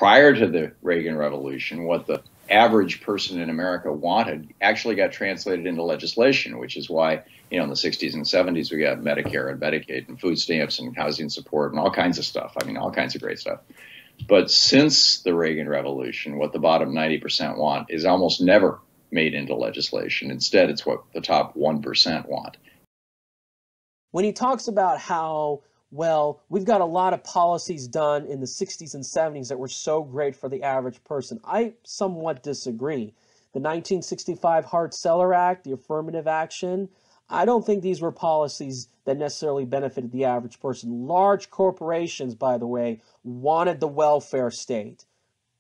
prior to the Reagan Revolution, what the average person in America wanted actually got translated into legislation, which is why, you know, in the 60s and 70s, we got Medicare and Medicaid and food stamps and housing support and all kinds of stuff. I mean, all kinds of great stuff. But since the Reagan Revolution, what the bottom 90% want is almost never made into legislation. Instead, it's what the top 1% want. When he talks about how, well, we've got a lot of policies done in the 60s and 70s that were so great for the average person, I somewhat disagree. The 1965 Hart-Celler Act, the affirmative action, I don't think these were policies that necessarily benefited the average person. Large corporations, by the way, wanted the welfare state.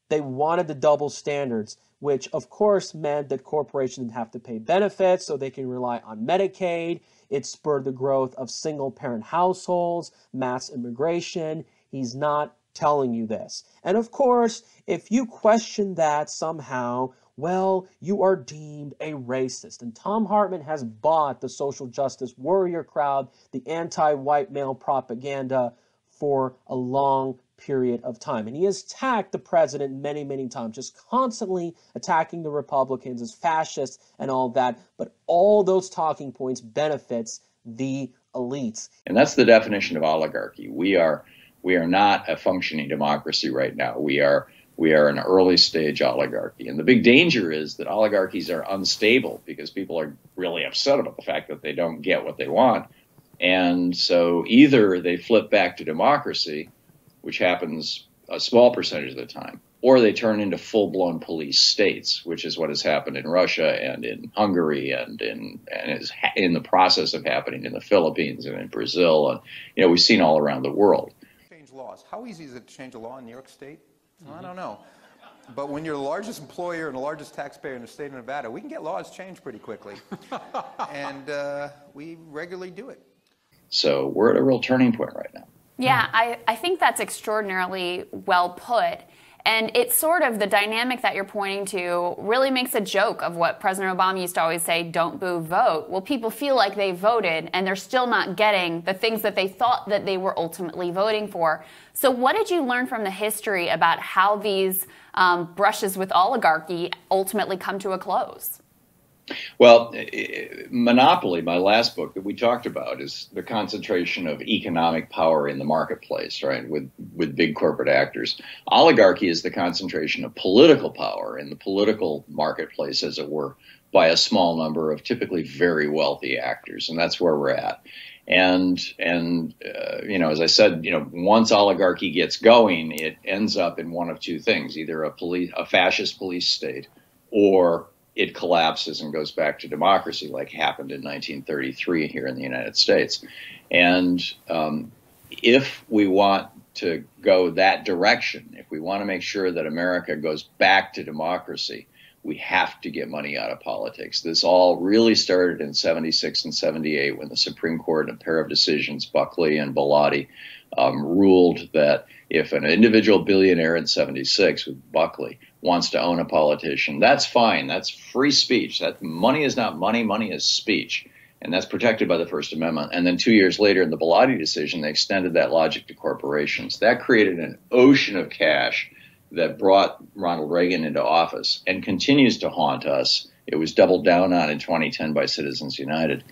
They wanted the double standards, which of course meant that corporations didn't have to pay benefits, so they can rely on Medicaid. It spurred the growth of single-parent households, mass immigration. He's not telling you this. And of course, if you question that somehow, well, you are deemed a racist. And Thom Hartmann has bought the social justice warrior crowd, the anti-white male propaganda for a long period of time. And he has attacked the president many, many times, just constantly attacking the Republicans as fascists and all that. But all those talking points benefits the elites. And that's the definition of oligarchy. We are not a functioning democracy right now. We are an early stage oligarchy. And the big danger is that oligarchies are unstable because people are really upset about the fact that they don't get what they want. And so either they flip back to democracy, which happens a small percentage of the time, or they turn into full-blown police states, which is what has happened in Russia and in Hungary and is in the process of happening in the Philippines and in Brazil. And, you know, we've seen all around the world. Change laws. How easy is it to change a law in New York State? I don't know. But when you're the largest employer and the largest taxpayer in the state of Nevada, we can get laws changed pretty quickly. And we regularly do it. So we're at a real turning point right now. Yeah, I think that's extraordinarily well put. And it's sort of the dynamic that you're pointing to really makes a joke of what President Obama used to always say, don't boo, vote. Well, people feel like they voted and they're still not getting the things that they thought that they were ultimately voting for. So what did you learn from the history about how these brushes with oligarchy ultimately come to a close? Well, Monopoly, my last book that we talked about, is the concentration of economic power in the marketplace, right, with big corporate actors. Oligarchy is the concentration of political power in the political marketplace, as it were, by a small number of typically very wealthy actors, and that's where we're at. And you know, as I said, you know, once oligarchy gets going, it ends up in one of two things: either a fascist police state, or it collapses and goes back to democracy, like happened in 1933 here in the United States. And if we want to go that direction, if we want to make sure that America goes back to democracy, we have to get money out of politics. This all really started in 76 and 78 when the Supreme Court, in a pair of decisions, Buckley and Bellotti, ruled that if an individual billionaire in 76 with Buckley wants to own a politician, that's fine. That's free speech. That money is not money. Money is speech. And that's protected by the First Amendment. And then 2 years later in the Bellotti decision, they extended that logic to corporations. That created an ocean of cash that brought Ronald Reagan into office and continues to haunt us. It was doubled down on in 2010 by Citizens United.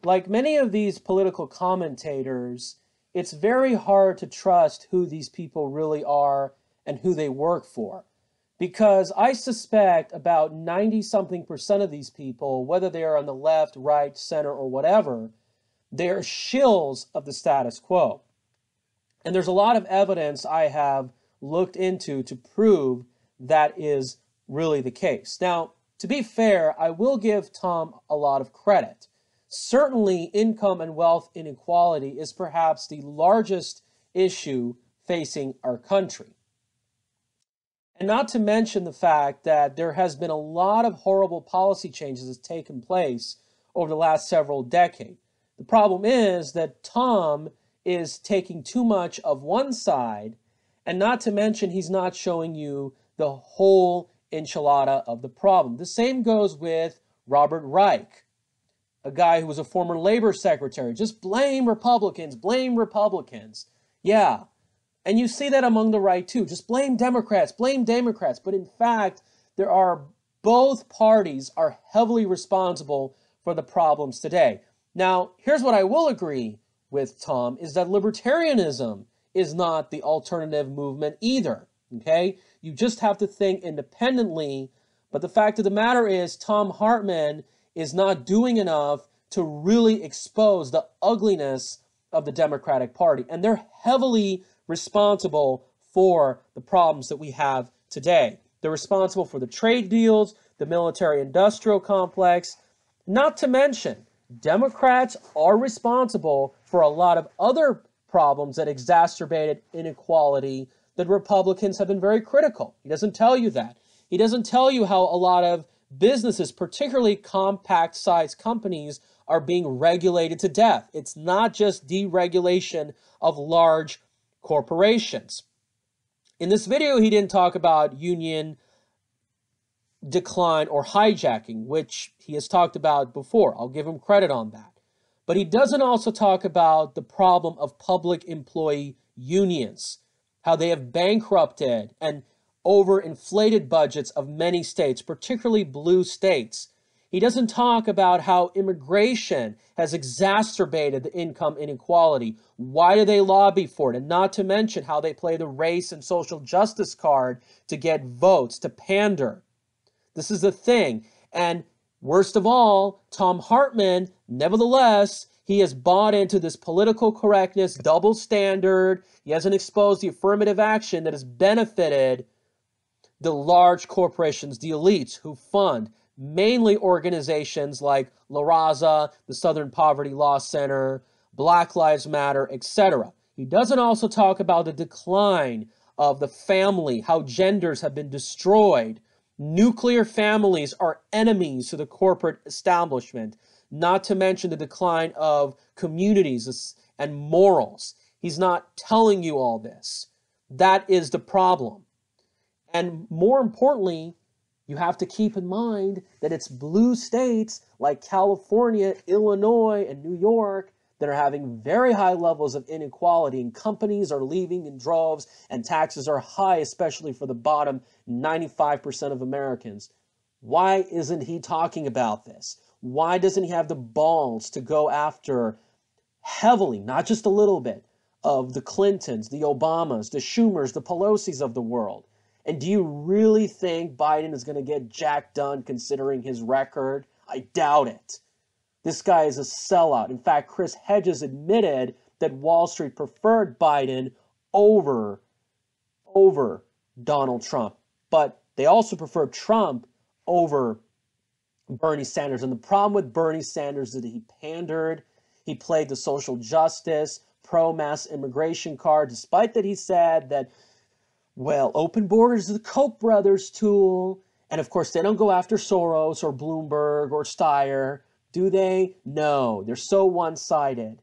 Like many of these political commentators, it's very hard to trust who these people really are and who they work for. Because I suspect about 90-something% of these people, whether they are on the left, right, center, or whatever, they're shills of the status quo. And there's a lot of evidence I have looked into to prove that is really the case. Now, to be fair, I will give Thom a lot of credit. Certainly, income and wealth inequality is perhaps the largest issue facing our country. And not to mention the fact that there has been a lot of horrible policy changes that's taken place over the last several decades. The problem is that Thom is taking too much of one side, and not to mention he's not showing you the whole enchilada of the problem. The same goes with Robert Reich, a guy who was a former labor secretary. Just blame Republicans, blame Republicans. Yeah, And you see that among the right too. Just blame Democrats, blame Democrats. But in fact, both parties are heavily responsible for the problems today. Now, here's what I will agree with Thom, is that libertarianism is not the alternative movement either, okay? You just have to think independently, but the fact of the matter is Thom Hartmann is not doing enough to really expose the ugliness of the Democratic Party, and they're heavily responsible for the problems that we have today. They're responsible for the trade deals, the military-industrial complex, not to mention Democrats are responsible for a lot of other problems that exacerbated inequality that Republicans have been very critical. He doesn't tell you that. He doesn't tell you how a lot of businesses, particularly compact-sized companies, are being regulated to death. It's not just deregulation of large corporations. In this video, he didn't talk about union decline or hijacking, which he has talked about before. I'll give him credit on that. But he doesn't also talk about the problem of public employee unions, how they have bankrupted and overinflated budgets of many states, particularly blue states. He doesn't talk about how immigration has exacerbated the income inequality. Why do they lobby for it? And not to mention how they play the race and social justice card to get votes, to pander. This is the thing. And worst of all, Thom Hartmann, nevertheless, he has bought into this political correctness, double standard. He hasn't exposed the affirmative action that has benefited the large corporations, the elites who fund mainly organizations like Raza, the Southern Poverty Law Center, Black Lives Matter, etc. He doesn't also talk about the decline of the family, how genders have been destroyed. Nuclear families are enemies to the corporate establishment, not to mention the decline of communities and morals. He's not telling you all this. That is the problem. And more importantly, you have to keep in mind that it's blue states like California, Illinois, and New York that are having very high levels of inequality, and companies are leaving in droves, and taxes are high, especially for the bottom 95% of Americans. Why isn't he talking about this? Why doesn't he have the balls to go after heavily, not just a little bit, of the Clintons, the Obamas, the Schumers, the Pelosi's of the world? And do you really think Biden is going to get jack done considering his record? I doubt it. This guy is a sellout. In fact, Chris Hedges admitted that Wall Street preferred Biden over Donald Trump. But they also preferred Trump over Bernie Sanders. And the problem with Bernie Sanders is that he pandered. He played the social justice, pro-mass immigration card, despite that he said that, well, open borders is the Koch brothers' tool. And of course, they don't go after Soros or Bloomberg or Steyer, do they? No, they're so one-sided.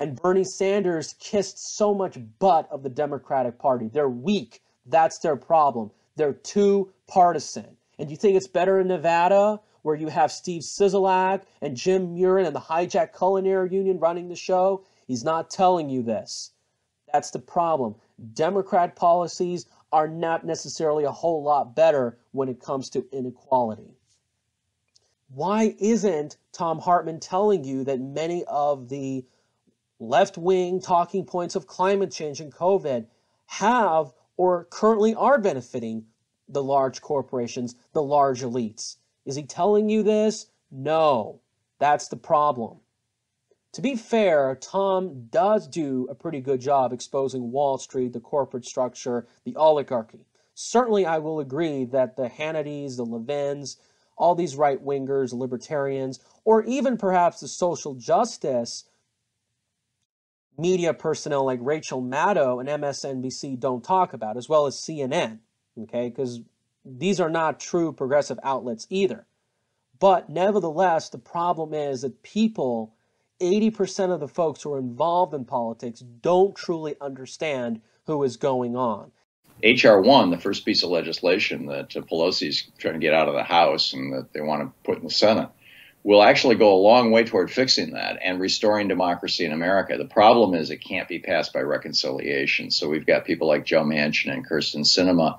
And Bernie Sanders kissed so much butt of the Democratic Party. They're weak. That's their problem. They're too partisan. And you think it's better in Nevada, where you have Steve Sisolak and Jim Murren and the hijacked Culinary Union running the show? He's not telling you this. That's the problem. Democrat policies are not necessarily a whole lot better when it comes to inequality. Why isn't Thom Hartmann telling you that many of the left-wing talking points of climate change and COVID have or currently are benefiting the large corporations, the large elites? Is he telling you this? No, that's the problem. To be fair, Thom does do a pretty good job exposing Wall Street, the corporate structure, the oligarchy. Certainly, I will agree that the Hannitys, the Levins, all these right-wingers, libertarians, or even perhaps the social justice media personnel like Rachel Maddow and MSNBC don't talk about, as well as CNN, okay? Because these are not true progressive outlets either. But nevertheless, the problem is that people, 80% of the folks who are involved in politics, don't truly understand who is going on. H.R. 1, the first piece of legislation that Pelosi's trying to get out of the House and that they want to put in the Senate, will actually go a long way toward fixing that and restoring democracy in America. The problem is it can't be passed by reconciliation. So we've got people like Joe Manchin and Kyrsten Sinema,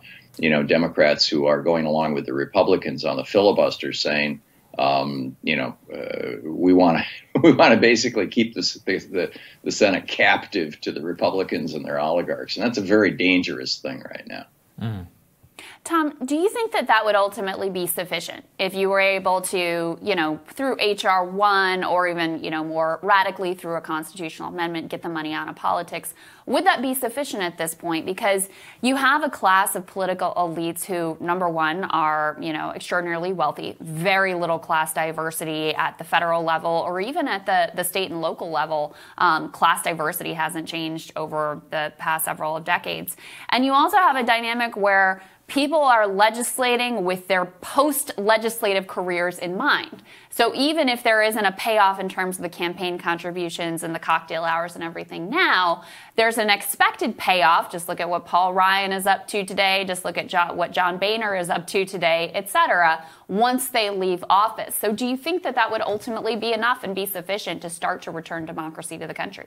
Democrats who are going along with the Republicans on the filibuster, saying, we want to basically keep the Senate captive to the Republicans and their oligarchs, and that's a very dangerous thing right now. Mm. Thom, do you think that would ultimately be sufficient if you were able to, through H.R. 1 or even, more radically through a constitutional amendment, get the money out of politics? Would that be sufficient at this point? Because you have a class of political elites who, number one, are, extraordinarily wealthy, very little class diversity at the federal level or even at the state and local level. Class diversity hasn't changed over the past several decades. And you also have a dynamic where people are legislating with their post-legislative careers in mind. So even if there isn't a payoff in terms of the campaign contributions and the cocktail hours and everything now, there's an expected payoff. Just look at what Paul Ryan is up to today. Just look at what John Boehner is up to today, et cetera, once they leave office. So do you think that would ultimately be enough and be sufficient to start to return democracy to the country?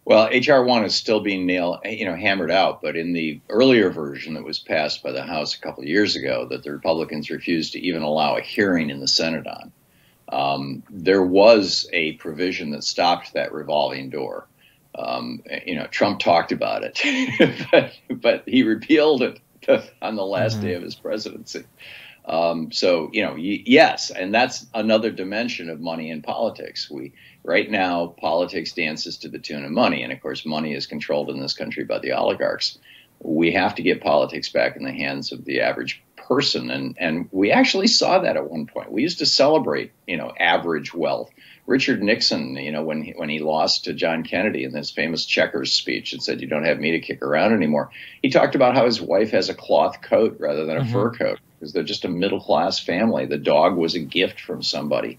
Well, H.R. 1 is still being hammered out, but in the earlier version that was passed by the House a couple of years ago that the Republicans refused to even allow a hearing in the Senate on, there was a provision that stopped that revolving door. Trump talked about it, but he repealed it on the last day of his presidency. Yes, and that's another dimension of money in politics. Right now, politics dances to the tune of money. And of course, money is controlled in this country by the oligarchs. We have to get politics back in the hands of the average person. And we actually saw that at one point. We used to celebrate, average wealth. Richard Nixon, when he lost to John Kennedy in this famous Checkers speech and said, "You don't have me to kick around anymore," he talked about how his wife has a cloth coat rather than a fur coat because they're just a middle-class family. The dog was a gift from somebody.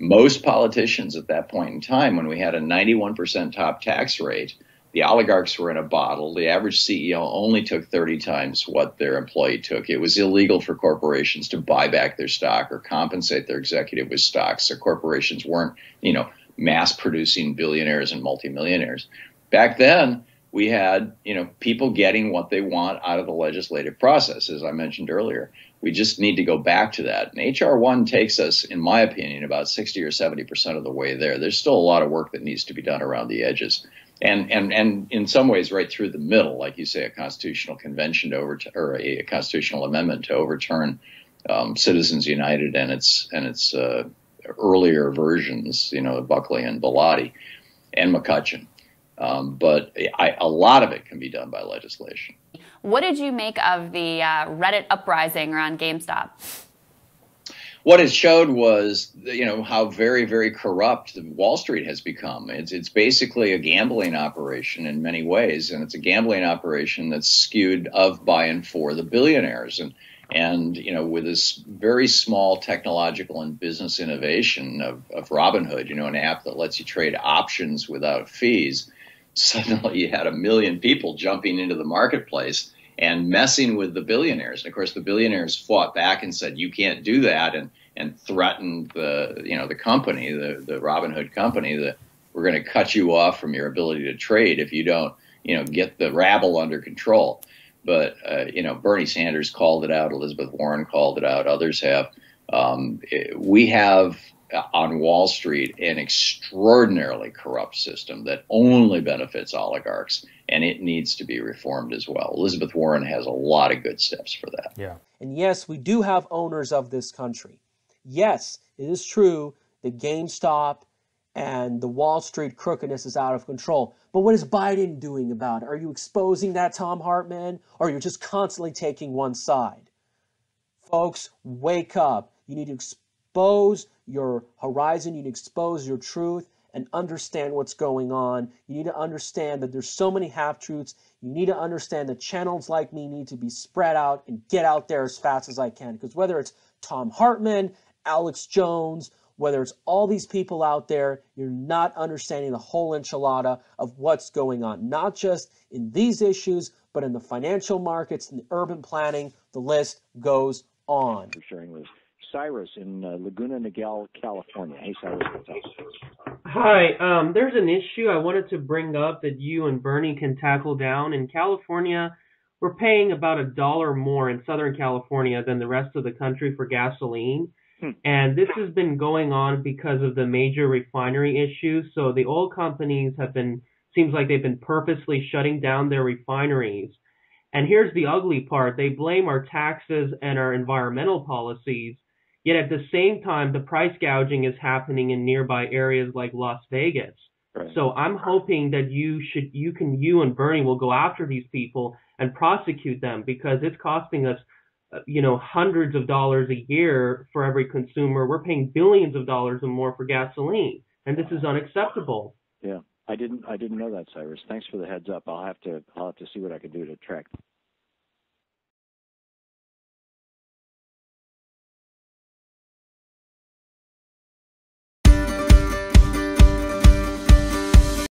Most politicians at that point in time, when we had a 91% top tax rate, the oligarchs were in a bottle. The average CEO only took 30 times what their employee took. It was illegal for corporations to buy back their stock or compensate their executive with stocks. So corporations weren't, mass producing billionaires and multimillionaires. Back then, we had, people getting what they want out of the legislative process, as I mentioned earlier. We just need to go back to that. And H.R. 1 takes us, in my opinion, about 60 or 70% of the way there. There's still a lot of work that needs to be done around the edges. And in some ways right through the middle, like you say, a constitutional convention or a constitutional amendment to overturn Citizens United and its earlier versions, Buckley and Bellotti and McCutcheon. But a lot of it can be done by legislation. What did you make of the Reddit uprising around GameStop? What it showed was, how very, very corrupt Wall Street has become. It's basically a gambling operation in many ways, and it's a gambling operation that's skewed of, by, and for the billionaires. And with this very small technological and business innovation of Robinhood, an app that lets you trade options without fees, suddenly you had 1 million people jumping into the marketplace and messing with the billionaires. And of course, the billionaires fought back and said, "You can't do that," and threatened the company, the Robinhood company, that we're going to cut you off from your ability to trade if you don't, get the rabble under control. But Bernie Sanders called it out, Elizabeth Warren called it out, others have. We have on Wall Street an extraordinarily corrupt system that only benefits oligarchs, and it needs to be reformed as well. Elizabeth Warren has a lot of good steps for that. Yeah. And yes, we do have owners of this country. Yes, it is true that GameStop and the Wall Street crookedness is out of control. But what is Biden doing about it? Are you exposing that, Thom Hartmann? Or are you just constantly taking one side? Folks, wake up. You need to expose your horizon. You need to expose your truth and understand what's going on. You need to understand that there's so many half-truths. You need to understand that channels like me need to be spread out and get out there as fast as I can. Because whether it's Thom Hartmann, Alex Jones, whether it's all these people out there, you're not understanding the whole enchilada of what's going on, not just in these issues, but in the financial markets, in the urban planning, the list goes on. For sharing this Cyrus in Laguna Niguel, California. Hey, Cyrus, what's up? Hi. There's an issue I wanted to bring up that you and Bernie can tackle down. In California, we're paying about $1 more in Southern California than the rest of the country for gasoline. And this has been going on because of the major refinery issues. So the oil companies seems like they've been purposely shutting down their refineries. And here's the ugly part. They blame our taxes and our environmental policies, yet at the same time, the price gouging is happening in nearby areas like Las Vegas. Right. So I'm hoping that you and Bernie will go after these people and prosecute them, because it's costing us hundreds of dollars a year for every consumer. We're paying billions of dollars or more for gasoline, and this is unacceptable. Yeah, I didn't know that, Cyrus. Thanks for the heads up. I'll have to see what I can do to track